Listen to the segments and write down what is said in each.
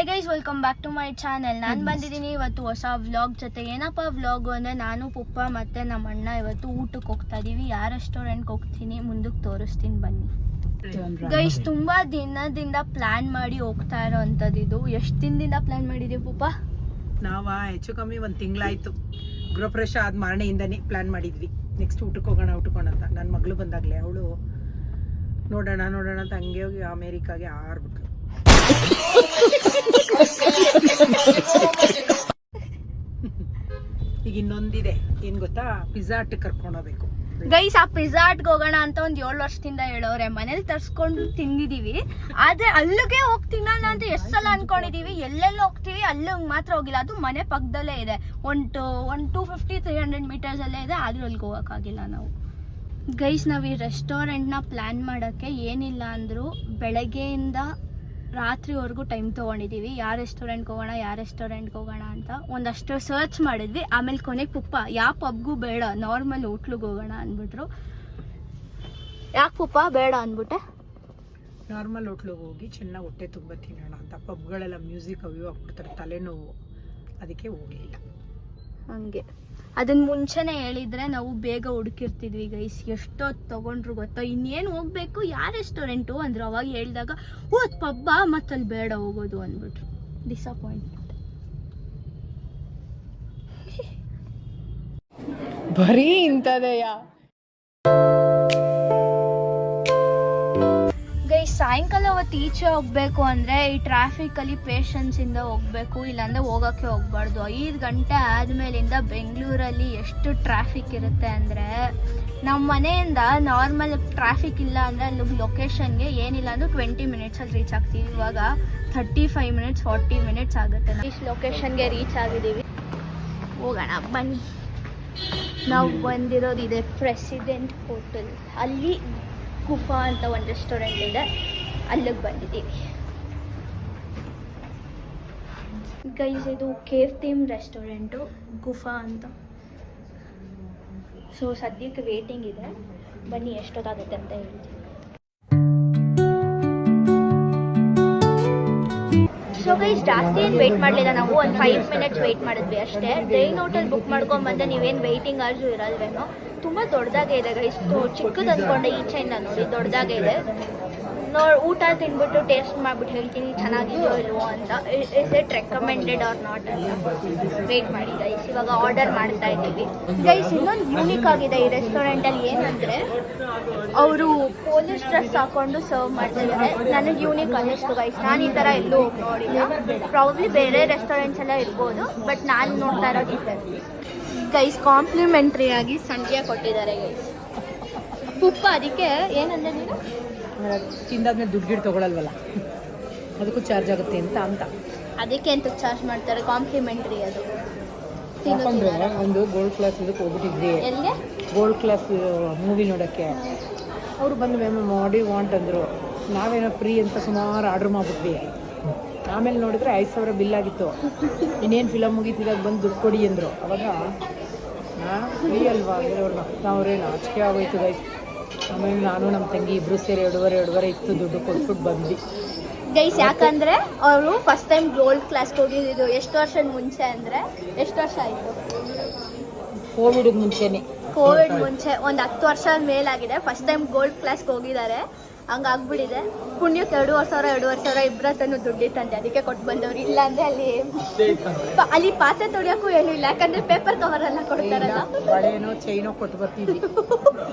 Guys, welcome back to my channel. ನಾನು ಬಂದಿದ್ದೀನಿ ಇವತ್ತು ಹೊಸ ವ್ಲಾಗ್ ಜೊತೆ. ಏನಪ್ಪ ವ್ಲಾಗ್ ಅಂದರೆ, ನಾನು ಪುಪ್ಪ ಮತ್ತು ನಮ್ಮ ಅಣ್ಣ ಇವತ್ತು ಊಟಕ್ಕೆ ಹೋಗ್ತಾ ಇದ್ದೀವಿ. ಯಾವ ರೆಸ್ಟೋರೆಂಟ್ಗೆ ಹೋಗ್ತೀನಿ ಮುಂದಕ್ಕೆ ತೋರಿಸ್ತೀನಿ, ಬನ್ನಿ ಗೈಸ್. ತುಂಬ ದಿನದಿಂದ ಪ್ಲ್ಯಾನ್ ಮಾಡಿ ಹೋಗ್ತಾ ಇರೋವಂಥದ್ದು ಇದು. ಎಷ್ಟು ದಿನದಿಂದ ಪ್ಲ್ಯಾನ್ ಮಾಡಿದ್ದೀವಿ ಪುಪ್ಪ? ನಾವು ಹೆಚ್ಚು ಕಮ್ಮಿ 1 ತಿಂಗಳಾಯಿತು. ಗೃಹಪ್ರವೇಶ ಆದ ಮಾರನೆಯಿಂದನೇ ಪ್ಲ್ಯಾನ್ ಮಾಡಿದ್ವಿ. ನೆಕ್ಸ್ಟ್ ಊಟಕ್ಕೆ ಹೋಗೋಣ ಅಂತ. ನನ್ನ ಮಗಳು ಬಂದಾಗಲೇ ಅವಳು ನೋಡೋಣ ಅಂತ ಹಂಗೆ ಹೋಗಿ ಅಮೇರಿಕಾಗೆ ಆರ್ಬಿಟ್ಲು. ಈಗ ಇನ್ನೊಂದಿದೆ, ಏನ್ ಗೊತ್ತಾ, ಪಿಜ್ಜಾ ಹಟ್ ಕರ್ಕೊಂಡು ಹೋಗ್ಬೇಕು ಗೈಸ್. ಆ ಪಿಜ್ಜಾ ಹಟ್ಗೆ ಹೋಗೋಣ ಅಂತ ಒಂದು 7 ವರ್ಷದಿಂದ ಹೇಳೋರೆ. ಮನೇಲಿ ತರ್ಸ್ಕೊಂಡು ತಿಂದಿದೀವಿ, ಆದ್ರೆ ಅಲ್ಲಿಗೆ ಹೋಗಿ ತಿನ್ನೋಣ ಅಂತ ಎಷ್ಟು ಸಲ ಅನ್ಕೊಂಡಿದೀವಿ. ಎಲ್ಲೆಲ್ಲ ಹೋಗ್ತೀವಿ, ಅಲ್ಲಿಗೆ ಮಾತ್ರ ಹೋಗಿಲ್ಲ. ಅದು ಮನೆ ಪಕ್ಕದಲ್ಲೇ ಇದೆ, ಒಂದು 250-300 ಮೀಟರ್ಸ್ ಅಲ್ಲೇ ಇದೆ, ಆದ್ರೂ ಅಲ್ಲಿಗೆ ಹೋಗೋಕ್ಕಾಗಿಲ್ಲ ನಾವು. ಗೈಸ್, ನಾವು ಈ ರೆಸ್ಟೋರೆಂಟ್ನ ಪ್ಲ್ಯಾನ್ ಮಾಡೋಕ್ಕೆ ಏನಿಲ್ಲ ಅಂದರೂ ಬೆಳಗ್ಗೆಯಿಂದ ರಾತ್ರಿವರೆಗೂ ಟೈಮ್ ತೊಗೊಂಡಿದ್ದೀವಿ. ಯಾವ ರೆಸ್ಟೋರೆಂಟ್ಗೆ ಹೋಗೋಣ ಅಂತ ಒಂದಷ್ಟು ಸರ್ಚ್ ಮಾಡಿದ್ವಿ. ಆಮೇಲೆ ಕೊನೆಗೆ ಪುಪ್ಪ ಯಾವ ಪಬ್ಗೂ ಬೇಡ, ನಾರ್ಮಲ್ ಹೋಟ್ಲಿಗೆ ಹೋಗೋಣ ಅಂದ್ಬಿಟ್ರು. ಯಾಕೆ ಪುಪ್ಪ ಬೇಡ ಅಂದ್ಬಿಟ್ಟೆ? ನಾರ್ಮಲ್ ಹೋಟ್ಲಿಗೆ ಹೋಗಿ ಚೆನ್ನಾಗಿ ಹೊಟ್ಟೆ ತುಂಬ ತಿನ್ನೋಣ ಅಂತ. ಪಬ್ಗಳೆಲ್ಲ ಮ್ಯೂಸಿಕ್ ಅವು ಹಾಕ್ಬಿಡ್ತಾರೆ, ತಲೆನೋವು, ಅದಕ್ಕೆ ಹೋಗಲಿಲ್ಲ. ಹಂಗೆ ಅದನ್ನ ಮುಂಚೆನೇ ಹೇಳಿದ್ರೆ ನಾವು ಬೇಗ ಹುಡುಕಿರ್ತಿದ್ವಿ ಗೈಸ್. ಎಷ್ಟೊತ್ತು ತೊಗೊಂಡ್ರು ಗೊತ್ತಾ. ಇನ್ನೇನು ಹೋಗ್ಬೇಕು, ಯಾವ ರೆಸ್ಟೋರೆಂಟು ಅಂದ್ರು. ಅವಾಗ ಹೇಳಿದಾಗ ಅದು ಪಬ್ಬ, ಮತ್ತಲ್ಲಿ ಬೇಡ ಹೋಗೋದು ಅಂದ್ಬಿಟ್ರು. ಡಿಸಪಾಯಿಂಟ್ಮೆಂಟ್. ಬರೀ ಇಂಥದೆಯಾ ಗೈಸ್. ಸಾಯಂಕಾಲ ಹೊತ್ತು ಈಚೆ ಹೋಗ್ಬೇಕು ಅಂದರೆ ಈ ಟ್ರಾಫಿಕಲ್ಲಿ ಪೇಷನ್ಸಿಂದ ಹೋಗ್ಬೇಕು, ಇಲ್ಲಾಂದರೆ ಹೋಗೋಕ್ಕೆ ಹೋಗ್ಬಾರ್ದು. 5 ಗಂಟೆ ಆದಮೇಲಿಂದ ಬೆಂಗಳೂರಲ್ಲಿ ಎಷ್ಟು ಟ್ರಾಫಿಕ್ ಇರುತ್ತೆ ಅಂದರೆ, ನಮ್ಮ ಮನೆಯಿಂದ ನಾರ್ಮಲ್ ಟ್ರಾಫಿಕ್ ಇಲ್ಲ ಅಂದರೆ ಅಲ್ಲಿ ಲೊಕೇಶನ್ಗೆ ಏನಿಲ್ಲ ಅಂದರೆ 20 ಮಿನಿಟ್ಸಲ್ಲಿ ರೀಚ್ ಆಗ್ತೀವಿ. ಇವಾಗ 35 ಮಿನಿಟ್ಸ್ 40 ಮಿನಿಟ್ಸ್ ಆಗುತ್ತೆ. ಇಷ್ಟು ಲೊಕೇಶನ್ಗೆ ರೀಚ್ ಆಗಿದ್ದೀವಿ. ಹೋಗೋಣ ಬನ್ನಿ. ನಾವು ಬಂದಿರೋದು ಇದೆ ಪ್ರೆಸಿಡೆಂಟ್ ಹೋಟೆಲ್. ಅಲ್ಲಿ ಗುಫಾ ಅಂತ ಒಂದು ರೆಸ್ಟೋರೆಂಟ್ ಇದೆ, ಅಲ್ಲಿಗೆ ಬಂದಿದ್ದೀವಿ ಗೈಸ್. ಇದು ಕೇವ್ ಥೀಮ್ ರೆಸ್ಟೋರೆಂಟು, ಗುಫಾ ಅಂತ. ಸೊ ಸದ್ಯಕ್ಕೆ ವೇಟಿಂಗ್ ಇದೆ, ಬನ್ನಿ ಎಷ್ಟೊತ್ತಾಗುತ್ತೆ ಅಂತ ಹೇಳ್ತೀನಿ. ಸೊ ಗೈಸ್, ಜಾಸ್ತಿ ಏನು ವೆಯ್ಟ್ ಮಾಡಲಿಲ್ಲ ನಾವು. ಒಂದು 5 ಮಿನಿಟ್ಸ್ ವೆಯ್ಟ್ ಮಾಡಿದ್ವಿ ಅಷ್ಟೇ. ಜೈನ್ ಹೋಟೆಲ್ ಬುಕ್ ಮಾಡ್ಕೊಂಬಂದೆ. ನೀವೇನು ವೆಯ್ಟಿಂಗ್ ಆರ್ಸು ಇರಲ್ವೇನೋ. ತುಂಬ ದೊಡ್ಡದಾಗೆ ಇದೆ ಗೈಸ್. ಚಿಕ್ಕದು ಅಂದ್ಕೊಂಡೆ, ಈಚೆಯಿಂದ ನೋಡಿ ದೊಡ್ಡದಾಗೆ ಇದೆ. ಊಟ ತಿಂದ್ಬಿಟ್ಟು ಟೇಸ್ಟ್ ಮಾಡಿಬಿಟ್ಟು ಹೇಳ್ತೀನಿ ಚೆನ್ನಾಗಿದೆಯೋ ಇಲ್ವೋ ಅಂತ. Is it recommended or not ಅಂತ ವೆಯ್ಟ್ ಮಾಡಿ ಗೈಸ್. ಇವಾಗ ಆರ್ಡರ್ ಮಾಡ್ತಾ ಇದ್ದೀವಿ ಗೈಸ್. ಇನ್ನೊಂದು ಯೂನಿಕ್ ಆಗಿದೆ ಈ ರೆಸ್ಟೋರೆಂಟಲ್ಲಿ ಏನಂದರೆ, ಅವರು ಪೊಲೀಸ್ ಡ್ರೆಸ್ ಹಾಕೊಂಡು ಸರ್ವ್ ಮಾಡ್ತಾ ಇದ್ದಾರೆ. ನನಗೆ ಯೂನಿಕ್ ಅನ್ನಿಸ್ತು ಗೈಸ್. ನಾನು ಈ ಥರ ಎಲ್ಲೂ ನೋಡಿಲ್ಲ. ಪ್ರಾಬಬ್ಲಿ ಬೇರೆ ರೆಸ್ಟೋರೆಂಟ್ಸ್ ಎಲ್ಲ ಇರ್ಬೋದು, ಬಟ್ ನಾನು ನೋಡ್ತಾ ಇರೋದಿದೆ ಗೈಸ್. ಕಾಂಪ್ಲಿಮೆಂಟ್ರಿ ಆಗಿ ಸಂಡ್ಗೆ ಕೊಟ್ಟಿದ್ದಾರೆ ಗೈಸ್. ಪುಪ್ಪ ಅದಕ್ಕೆ ಏನಂದ್ರೆ, ನೀನು ತಿಂದಾದ್ಮೇಲೆ ದುಡ್ಡು ತೊಗೊಳಲ್ವಲ್ಲ, ಅದಕ್ಕೂ ಚಾರ್ಜ್ ಆಗುತ್ತೆ ಅಂತ ಅದಕ್ಕೆ ಅಂತ ಚಾರ್ಜ್ ಮಾಡ್ತಾರೆ. ಕಾಂಪ್ಲಿಮೆಂಟ್ರಿ ಅದು. ಒಂದು ಗೋಲ್ಡ್ ಕ್ಲಾಸ್ ಇದಕ್ಕೆ ಹೋಗ್ಬಿಟ್ಟಿದ್ವಿ, ಎಲ್ಲಿ ಗೋಲ್ಡ್ ಕ್ಲಾಸ್ ಮೂವಿ ನೋಡೋಕ್ಕೆ. ಅವರು ಬಂದು ಮ್ಯಾಮ್ ಮಾಡಿ ವಾಂಟ್ ಅಂದರು. ನಾವೇನೋ ಫ್ರೀ ಅಂತ ಸುಮಾರು ಆರ್ಡ್ರ್ ಮಾಡಿಬಿಟ್ವಿ. ಆಮೇಲೆ ನೋಡಿದ್ರೆ 5,000 ಬಿಲ್ ಆಗಿತ್ತು. ಇನ್ನೇನು ಫಿಲಮ್ ಮುಗೀತಿದಾಗ ಬಂದು ದುಡ್ಡು ಕೊಡಿ ಅಂದರು. ಅವಾಗ ಫ್ರೀ ಅಲ್ವಾ ಇರೋರು ಅವ್ರೇ ನಾಚಿಕೆ ಆಗೋಯ್ತು ಗೈಸ್. ಆಮೇಲೆ ನಾನು ನಮ್ಮ ತಂಗಿ ಇಬ್ಬರು ಸೇರಿ 2.5 ಇತ್ತು ದುಡ್ಡು ಕೊಟ್ಬಿಟ್ಟು ಬಂದ್ವಿ ಗೈಸ್. ಯಾಕಂದರೆ ಅವರು ಫಸ್ಟ್ ಟೈಮ್ ಗೋಲ್ಡ್ ಕ್ಲಾಸ್ಗೆ ಹೋಗಿದ್ದು ಎಷ್ಟು ವರ್ಷದ ಮುಂಚೆ ಅಂದರೆ, ಎಷ್ಟು ವರ್ಷ ಆಯಿತು? ಕೋವಿಡ್ ಮುಂಚೆನೇ. ಕೋವಿಡ್ ಮುಂಚೆ ಒಂದು 10 ವರ್ಷ ಮೇಲಾಗಿದೆ. ಫಸ್ಟ್ ಟೈಮ್ ಗೋಲ್ಡ್ ಕ್ಲಾಸ್ಗೆ ಹೋಗಿದ್ದಾರೆ. ಹಂಗಾಗ್ಬಿಟ್ಟಿದೆ. ಪುಣ್ಯಕ್ಕೆ 2,000 ಇಬ್ಬರತ್ತೂ ದುಡ್ಡಿತ್ತಂತೆ, ಅದಕ್ಕೆ ಕೊಟ್ಟು ಬಂದವ್ರು. ಇಲ್ಲಾಂದರೆ ಅಲ್ಲಿ ಪಾತ್ರೆ ತೊಳಿಯೋಕ್ಕೂ ಹೇಳಿಲ್ಲ, ಯಾಕಂದರೆ ಪೇಪರ್ ಕವರೆಲ್ಲ ಕೊಡ್ತಾರಲ್ಲ. ಬಳೆನೋ ಚೈನೋ ಕೊಟ್ಟು ಬರ್ತಿದ್ವಿ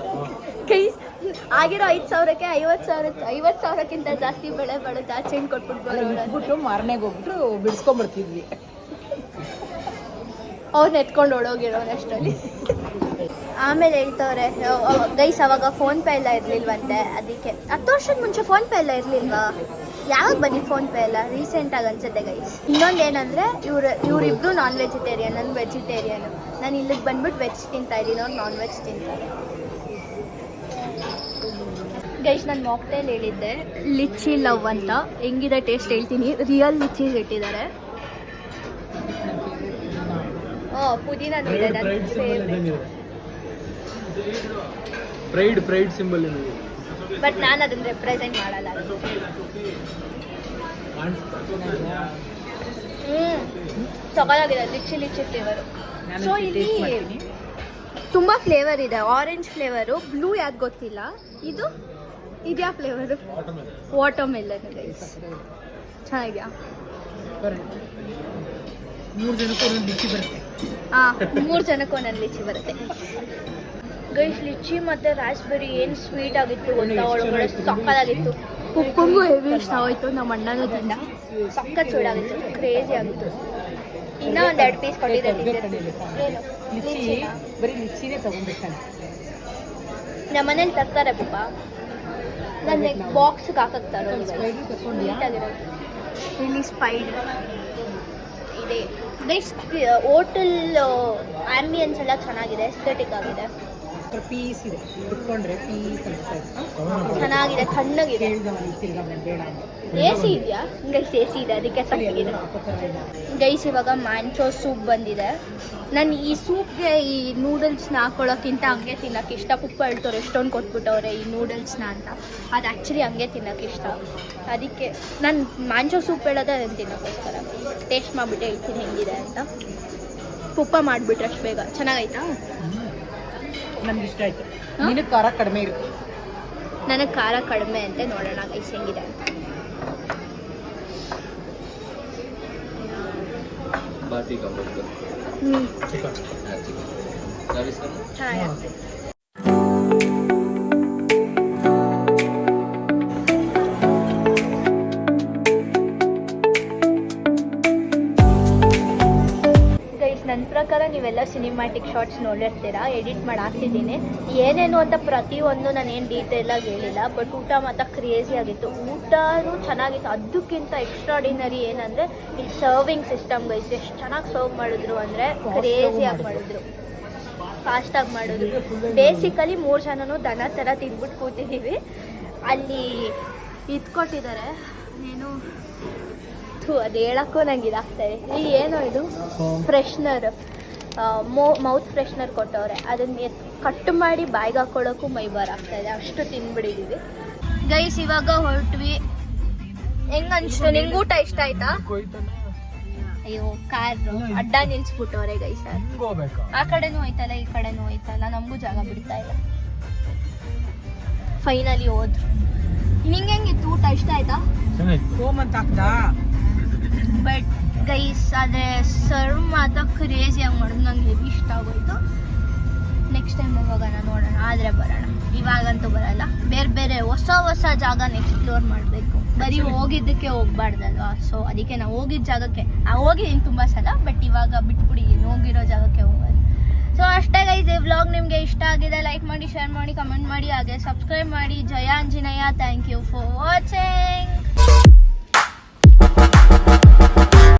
ಗೈಸ್. ಆಗಿರೋ 5,000ಕ್ಕೆ 50,000ಕ್ಕಿಂತ ಜಾಸ್ತಿ ಬೆಳೆ ಬರುತ್ತೆ. ಆ ಚೈನ್ ಕೊಟ್ಬಿಟ್ಟು ಮಾರನೆಗೆ ಹೋಗ್ಬಿಟ್ಟು ಬಿಡಿಸ್ಕೊಂಡ್ಬರ್ತಿದ್ವಿ. ಅವ್ರನ್ನ ಎತ್ಕೊಂಡು ಓಡೋಗಿರೋನಷ್ಟರಲ್ಲಿ. ಆಮೇಲೆ ಹೇಳ್ತವ್ರೆ ಗೈಸ್, ಅವಾಗ ಫೋನ್ಪೇ ಎಲ್ಲ ಇರಲಿಲ್ವಂತೆ. ಅದಕ್ಕೆ 10 ವರ್ಷದ ಮುಂಚೆ ಫೋನ್ಪೇ ಎಲ್ಲ ಇರಲಿಲ್ವಾ? ಯಾವಾಗ ಬಂದಿದ್ದು ಫೋನ್ಪೇ ಎಲ್ಲ? ರೀಸೆಂಟಾಗಿ ಅನ್ಸುತ್ತೆ ಗೈಸ್. ಇನ್ನೊಂದೇನೆಂದರೆ, ಇವರಿಬ್ಬರು ನಾನ್ ವೆಜಿಟೇರಿಯನ್, ನಾನು ವೆಜಿಟೇರಿಯನು. ನಾನು ಇಲ್ಲಿಗೆ ಬಂದ್ಬಿಟ್ಟು ವೆಜ್ ತಿಂತಾ ಇದ್ದೀನಿ, ಅವ್ರು ನಾನ್ ವೆಜ್ ತಿಂತಾರೆ ಗೈಸ್. ನಾನು ಮಾಕ್ಟೇಲ್ ಹೇಳಿದ್ದೆ, ಲಿಚ್ಚಿ ಲವ್ ಅಂತ. ಹೆಂಗಿದೆ ಟೇಸ್ಟ್ ಹೇಳ್ತೀನಿ. ರಿಯಲ್ ಲಿಚ್ಚೀಸ್ ಇಟ್ಟಿದ್ದಾರೆ. ಪುದೀನ ಇದೆ, ನನ್ನ ಫೇವ್ರೆಟ್. ಪ್ರೈಡ್ ಸಿಂಬಲ್ ಇದೆ, ಬಟ್ ನಾನು ಅದನ್ನ ರೆಪ್ರೆಸೆಂಟ್ ಮಾಡಲ್ಲ. ಸಕಲಾಗಿದೆ ಲಿಚ್ಚಿ ಲಿಚ್ಚಿ ಫ್ಲೇವರು. ನಾನು ಸೊ ಇಲ್ಲಿ ಟೇಸ್ಟ್ ಮಾಡ್ತೀನಿ. ತುಂಬ ಫ್ಲೇವರ್ ಇದೆ. ಆರೆಂಜ್ ಫ್ಲೇವರು, ಬ್ಲೂ ಯಾವ್ದು ಗೊತ್ತಿಲ್ಲ. ಇದು ಇದ್ಯಾ ಫ್ಲೇವರು? Water melon guys. ಚೆನ್ನಾಗಿದೆಯಾ? 3 ಜನಕ್ಕೂ ಒಂದೊಂದು ಲಿಚ್ಚಿ ಬರುತ್ತೆ. ಹಾಂ, 3 ಜನಕ್ಕೂ ಒಂದೊಂದು ಲಿಚ್ಚಿ ಬರುತ್ತೆ ಗೈಸ್. ಲಿಚ್ಚಿ ಮತ್ತು ರಾಸ್ಬೆರಿ ಏನು ಸ್ವೀಟ್ ಆಗಿತ್ತು ಗೊತ್ತಾ, ಒಳಗಡೆ ಸಕ್ಕತ್ತಾಗಿತ್ತು. ಉಪ್ಪಂಗೂ ಹೆವಿ ಇಷ್ಟ ಆಗೋಯ್ತು. ನಮ್ಮ ಅಣ್ಣನೂ ತಿಂದ, ಸಕ್ಕತ್ ಸ್ವೀಟ್ ಆಗಿತ್ತು, ಕ್ರೇಜಿ ಆಗಿತ್ತು. ಇನ್ನೂ ಒಂದು 2 ಪೀಸ್ ಕೊಟ್ಟಿದ್ದೆ. ಏನು ಲಿಚ್ಚಿ ಬರೀ ಲಿಚ್ಚಿನೇ ತಗೊಂಡ್ಬಿಟ್ಟಾನೆ. ನಮ್ಮ ಮನೇಲಿ ತರ್ತಾರೆ ಪಾಪ, ನನ್ನ ಬಾಕ್ಸ್ಗೆ ಹಾಕಕ್ತಾರೆ. ಸ್ಪೈಡ್ರು ತಗೊಂಡ್ಯಾ? ಇಲ್ಲಿ ಸ್ಪೈಡರ್ ಇದೆ ಗೈಸ್. ಹೋಟೆಲ್ ಆಂಬಿಯನ್ಸ್ ಎಲ್ಲ ಚೆನ್ನಾಗಿದೆ, ಎಸ್ಥೆಟಿಕ್ ಆಗಿದೆ. ಪೀಸ್ ಇದೆ, ಕುತ್ಕೊಂಡ್ರೆ ಪೀಸ್ ಅನಿಸ್ತಾ ಇದೆ. ಚೆನ್ನಾಗಿದೆ, ತಣ್ಣಗಿದೆ. ಬೇಡ ಎ ಸಿ ಇದೆಯಾ ಗೈಸ್? ಎ ಸಿ ಇದೆ, ಅದಕ್ಕೆ ತಣ್ಣಗಿದೆ ಗೈಸ್. ಇವಾಗ ಮ್ಯಾಂಚೋ ಸೂಪ್ ಬಂದಿದೆ. ನಾನು ಈ ಸೂಪ್ಗೆ ಈ ನೂಡಲ್ಸ್ನ ಹಾಕೊಳ್ಳೋಕ್ಕಿಂತ ಹಂಗೆ ತಿನ್ನೋಕೆ ಇಷ್ಟ. ಪುಪ್ಪ ಹೇಳ್ತವ್ರೆ ಎಷ್ಟೊಂದು ಕೊಟ್ಬಿಟ್ಟವ್ರೆ ಈ ನೂಡಲ್ಸ್ನ ಅಂತ. ಅದು ಆ್ಯಕ್ಚುಲಿ ಹಂಗೆ ತಿನ್ನೋಕೆ ಇಷ್ಟ. ಅದಕ್ಕೆ ನಾನು ಮ್ಯಾಂಚೋ ಸೂಪ್ ಹೇಳೋದೇ ಅದನ್ನು ತಿನ್ನೋಕ್ಕೋಸ್ಕರ. ಟೇಸ್ಟ್ ಮಾಡಿಬಿಟ್ಟು ಹೇಳ್ತೀನಿ ಹೆಂಗಿದೆ ಅಂತ. ಪುಪ್ಪ ಮಾಡಿಬಿಟ್ರೆ ಅಷ್ಟು ಬೇಗ. ಚೆನ್ನಾಗೈತಾ? ನಮ್ಗೆ ಇಷ್ಟ ಆಯ್ತು. ನಿನಗೆ ಖಾರ ಕಡಿಮೆ ಇರುತ್ತೆ, ನನಗೆ ಖಾರ ಕಡಿಮೆ ಅಂತ. ನೋಡೋಣ ಗೈಸ್ ಹೆಂಗಿದೆ ಅಂತ. बाटी का बर्गर ಚಿಕನ್ चिकन सर्विस करना ಚೆನ್ನಾಗಿದೆ. ಗೈಸ್, ನನ್ನ ಪ್ರಕಾರ ನೀವೆಲ್ಲ ಸಿನಿಮ್ಯಾಟಿಕ್ ಶಾರ್ಟ್ಸ್ ನೋಡಿರ್ತೀರಾ, ಎಡಿಟ್ ಮಾಡಿ ಹಾಕ್ತಿದ್ದೀನಿ. ಏನೇನು ಅಂತ ಪ್ರತಿಯೊಂದು ನಾನೇನು ಡೀಟೇಲಾಗಿ ಹೇಳಿಲ್ಲ. ಬಟ್ ಊಟ ಮಾತ್ರ ಕ್ರೇಜಿ ಆಗಿತ್ತು. ಊಟನೂ ಚೆನ್ನಾಗಿತ್ತು. ಅದಕ್ಕಿಂತ ಎಕ್ಸ್ಟ್ರಾಡಿನರಿ ಏನಂದರೆ ಇಲ್ಲಿ ಸರ್ವಿಂಗ್ ಸಿಸ್ಟಮ್ ಗೈಸ್. ಎಷ್ಟು ಚೆನ್ನಾಗಿ ಸರ್ವ್ ಮಾಡಿದ್ರು ಅಂದರೆ ಕ್ರೇಜಿಯಾಗಿ ಮಾಡಿದ್ರು, ಫಾಸ್ಟಾಗಿ ಮಾಡಿದ್ರು. ಬೇಸಿಕಲಿ 3 ಜನನೂ ದನ ಥರ ತಿಂದ್ಬಿಟ್ಟು ಕೂತಿದ್ದೀವಿ. ಅಲ್ಲಿ ಇದು ಕೊಟ್ಟಿದ್ದಾರೆ, ಏನು ಅದು ಹೇಳೋಕ್ಕೂ ನಂಗೆ ಇದಾಗ್ತಾಯಿದೆ. ಈಗ ಏನೋ ಇದು ಫ್ರೆಶ್ನರ್, ಮೌತ್ ಫ್ರೆಶ್ನರ್ ಕೊಟ್ಟವ್ರೆ. ಅದನ್ನ ಕಟ್ ಮಾಡಿ ಬಾಯಿಗೆ ಹಾಕೊಳ್ಳೋಕ್ಕೂ ಮೈಬಾರ್ ಆಗ್ತಾಯಿದೆ, ಅಷ್ಟು ತಿಂದ್ಬಿಟ್ಟಿದ್ದೀವಿ ಗೈಸ್. ಇವಾಗ ಹೊರಟ್ವಿ. ಹೆಂಗೆ ಅನ್ಸ್ತು ನಿಂಗೆ? ಊಟ ಇಷ್ಟ ಆಯ್ತಾ? ಅಯ್ಯೋ, ಕಾರ್ ಅಡ್ಡ ನಿಲ್ಸ್ಬಿಟ್ಟವ್ರೆ ಗೈಸ್. ಆ ಕಡೆನೂ ಹೋಯ್ತಲ್ಲ, ಈ ಕಡೆನೂ ಹೋಯ್ತಲ್ಲ, ನಮಗೂ ಜಾಗ ಬಿಡ್ತಾ ಇಲ್ಲ. ಫೈನಲಿ ಹೋದ್ರು. ನಿಂಗೆ ಹೆಂಗಿತ್ತು? ಊಟ ಇಷ್ಟ ಆಯ್ತಾ? ಓಮ್ ಅಂತ ಹಾಕ್ದಾ? ಬಟ್ ಗೈಸ್, ಆದರೆ ಸರ್ವ್ ಮಾತ್ರ ಕ್ರೇಜಿಯಾಗಿ ಮಾಡಿದ್ರು. ನಂಗೆ ಹೆವಿ ಇಷ್ಟ ಆಗೋಯ್ತು. ನೆಕ್ಸ್ಟ್ ಟೈಮ್ ಹೋಗೋಣ, ನೋಡೋಣ, ಆದರೆ ಬರೋಣ. ಇವಾಗಂತೂ ಬರಲ್ಲ. ಬೇರೆ ಬೇರೆ ಹೊಸ ಹೊಸ ಜಾಗನ ಎಕ್ಸ್ಪ್ಲೋರ್ ಮಾಡಬೇಕು. ಬರೀ ಹೋಗಿದ್ದಕ್ಕೆ ಹೋಗ್ಬಾರ್ದಲ್ವಾ? ಸೊ ಅದಕ್ಕೆ ನಾವು ಹೋಗಿದ್ದ ಜಾಗಕ್ಕೆ ಹೋಗಿದ್ದೀನಿ ತುಂಬ ಸಲ. ಬಟ್ ಇವಾಗ ಬಿಟ್ಬಿಟ್ಟಿದ್ದೀನಿ, ಹೋಗಿರೋ ಜಾಗಕ್ಕೆ ಹೋಗೋದು. ಸೊ ಅಷ್ಟೇ ಗೈಸ್, ಈ ವ್ಲಾಗ್ ನಿಮಗೆ ಇಷ್ಟ ಆಗಿದೆ ಲೈಕ್ ಮಾಡಿ, ಶೇರ್ ಮಾಡಿ, ಕಮೆಂಟ್ ಮಾಡಿ, ಹಾಗೆ ಸಬ್ಸ್ಕ್ರೈಬ್ ಮಾಡಿ. ಜಯ Anjaneya. Thank you for watching.